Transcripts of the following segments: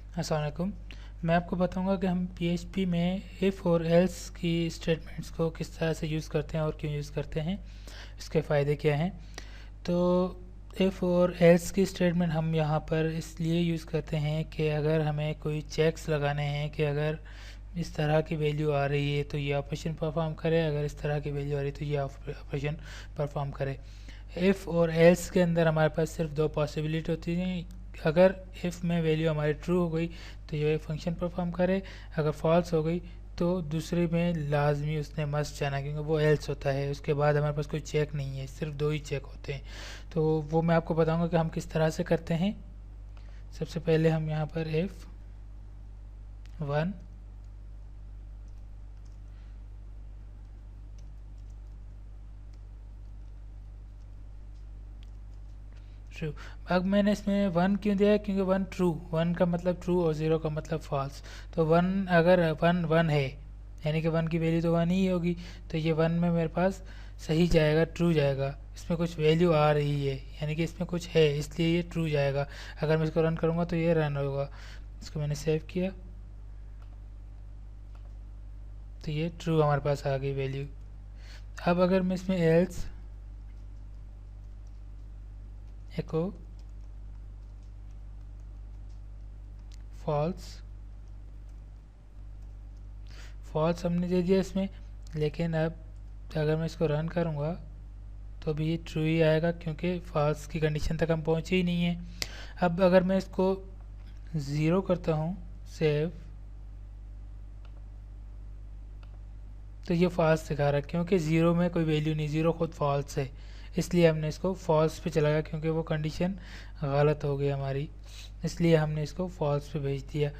अस्सलाम वालेकुम। मैं आपको बताऊंगा कि हम PHP में इफ़ और एल्स की स्टेटमेंट्स को किस तरह से यूज़ करते हैं और क्यों यूज़ करते हैं, इसके फ़ायदे क्या हैं। तो इफ़ और एल्स की स्टेटमेंट हम यहाँ पर इसलिए यूज़ करते हैं कि अगर हमें कोई चेक्स लगाने हैं कि अगर इस तरह की वैल्यू आ रही है तो ये ऑपरेशन परफॉर्म करे, अगर इस तरह की वैल्यू आ रही है तो ये ऑपरेशन परफॉर्म करे। इफ़ और एल्स के अंदर हमारे पास सिर्फ दो पॉसिबिलिटी होती हैं। अगर इफ़ में वैल्यू हमारी ट्रू हो गई तो ये फंक्शन परफॉर्म करे, अगर फॉल्स हो गई तो दूसरे में लाजमी उसने मस्ट जाना, क्योंकि वो एल्स होता है। उसके बाद हमारे पास कोई चेक नहीं है, सिर्फ दो ही चेक होते हैं। तो वो मैं आपको बताऊंगा कि हम किस तरह से करते हैं। सबसे पहले हम यहाँ पर इफ़ 1 ट्रू। अब मैंने इसमें 1 क्यों दिया है, क्योंकि 1 ट्रू, 1 का मतलब ट्रू और 0 का मतलब फॉल्स। तो 1 अगर 1 है यानी कि 1 की वैल्यू तो 1 ही होगी, तो ये 1 में मेरे पास सही जाएगा, ट्रू जाएगा। इसमें कुछ वैल्यू आ रही है यानी कि इसमें कुछ है, इसलिए ये ट्रू जाएगा। अगर मैं इसको रन करूँगा तो ये रन होगा। इसको मैंने सेव किया तो ये ट्रू हमारे पास आ गई वैल्यू। अब अगर मैं इसमें एल्स एको फॉल्स, फॉल्स हमने दे दिया इसमें, लेकिन अब अगर मैं इसको रन करूँगा तो भी ये ट्रू ही आएगा, क्योंकि फॉल्स की कंडीशन तक हम पहुँचे ही नहीं हैं। अब अगर मैं इसको 0 करता हूँ सेव, तो ये फॉल्स दिखा रहा है, क्योंकि 0 में कोई वैल्यू नहीं, 0 खुद फॉल्स है। इसलिए हमने इसको फॉल्स पे चलाया, क्योंकि वो कंडीशन गलत हो गई हमारी, इसलिए हमने इसको फॉल्स पे भेज दिया।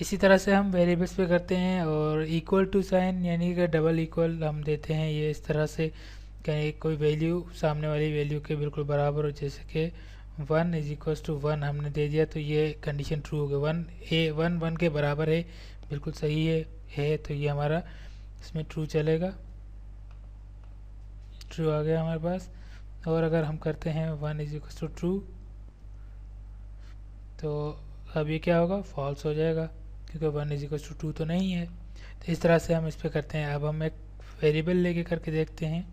इसी तरह से हम वेरिएबल्स पे करते हैं, और इक्वल टू साइन यानी कि डबल इक्वल हम देते हैं। ये इस तरह से कि कोई वैल्यू सामने वाली वैल्यू के बिल्कुल बराबर हो, जैसे कि 1 इज इक्वल टू 1 हमने दे दिया तो ये कंडीशन ट्रू हो गई। 1 के बराबर है, बिल्कुल सही है तो ये हमारा इसमें ट्रू चलेगा, ट्रू आ गया हमारे पास। और अगर हम करते हैं 1 इज इक्वल टू ट्रू, तो अब ये क्या होगा, फॉल्स हो जाएगा, क्योंकि 1 इज इक्वल टू 2 तो नहीं है। तो इस तरह से हम इस पर करते हैं। अब हम एक वेरिएबल लेके करके देखते हैं।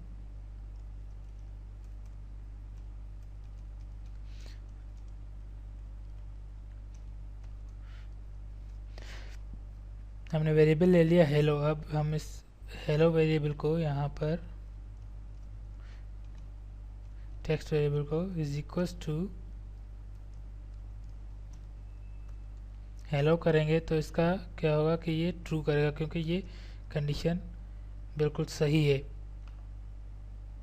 हमने वेरिएबल ले लिया हेलो। अब हम इस हेलो वेरिएबल को यहाँ पर टेक्स्ट वेरिएबल को इज इक्वल्स टू हेलो करेंगे तो इसका क्या होगा कि ये ट्रू करेगा, क्योंकि ये कंडीशन बिल्कुल सही है,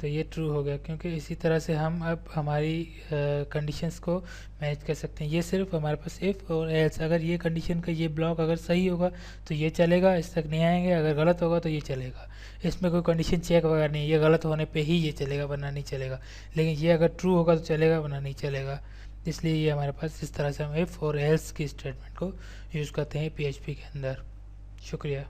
तो ये ट्रू हो गया। क्योंकि इसी तरह से हम अब हमारी कंडीशंस को मैनेज कर सकते हैं। ये सिर्फ हमारे पास इफ़ और एल्स, अगर ये कंडीशन का ये ब्लॉक अगर सही होगा तो ये चलेगा, इस तक नहीं आएंगे। अगर गलत होगा तो ये चलेगा। इसमें कोई कंडीशन चेक वगैरह नहीं, ये गलत होने पे ही ये चलेगा, वरना नहीं चलेगा। लेकिन ये अगर ट्रू होगा तो चलेगा, वरना नहीं चलेगा। इसलिए ये हमारे पास इस तरह से हम इफ़ और एल्स की स्टेटमेंट को यूज़ करते हैं PHP के अंदर। शुक्रिया।